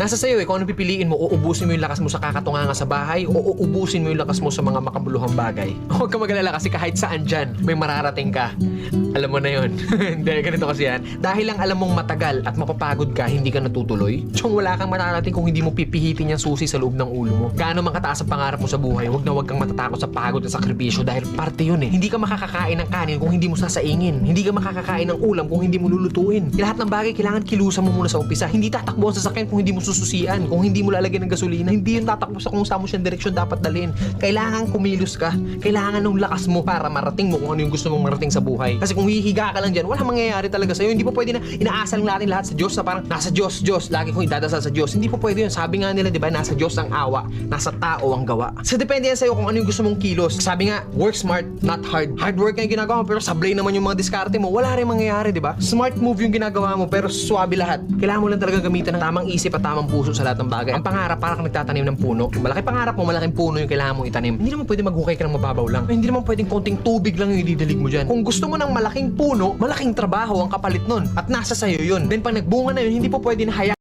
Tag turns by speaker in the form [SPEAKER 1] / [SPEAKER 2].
[SPEAKER 1] Nasa sayo kung anong pipiliin mo, uubusin mo yung lakas mo sa kakatunganga sa bahay o uubusin mo yung lakas mo sa mga makabuluhang bagay. Huwag ka mag-alala kasi kahit saan dyan, may mararating ka. Alam mo na yun. Hindi, ganito kasi yan. Dahil lang alam mong matagal at mapapagod ka, hindi ka natutuloy. Tsong wala kang mararating kung hindi mo pipihitin yung susi sa loob ng ulo mo. Gaano man kataas ang pangarap mo sa buhay, huwag kang matatakot sa pagod at sakripisyo dahil parte yun eh. Hindi ka makakakain ng kanin kung hindi mo sasaingin. Hindi ka makakakain ng ulam kung hindi mo lulutuin. Lahat ng bagay kailangan kilusan mo muna sa umpisa. Hindi tatakbo ang sasakyan kung hindi mo sususian, kung hindi mo lalagyan ng gasolina. Hindi yung tatakbo sa kung saan mo siyang direksyon dapat dalhin. Kailangan kumilos ka. Kailangan ng lakas mo para marating mo kung ano yung gusto mong marating sa buhay. Kasi kung hihiga ka lang dyan, wala mangyayari talaga sa'yo. Hindi po pwede na inaasal natin lahat sa Diyos na parang nasa Diyos, Diyos. Lagi kong idadasal sa Diyos. Hindi po pwede yun. Sabi nga nila, di ba, nasa Diyos ang awa, nasa tao ang gawa. So depende yan sa'yo kung ano yung gusto mong kilos. Sabi nga, work smart, not hard. Hard work nga yung ginagawa mo, pero sablay naman yung mga diskarte mo. Wala rin mangyayari, di ba? Smart move yung ginagawa mo, pero swabe lahat. Kailangan mo lang talaga gamitan ng tamang isip at tamang puso sa lahat ng bagay. Ang pangarap, parang nagtatanim ng puno. Malaki pangarap mo, malaking puno yung kailangan mong itanim. Hindi naman pwede maghukay ka ng mababaw lang. Hindi naman pwedeng konting tubig lang yung ididilig mo dyan. Kung gusto mo ng malaking puno, malaking trabaho ang kapalit nun. At nasa sayo yun. Then pag nagbunga na yun, hindi po pwede na hayaan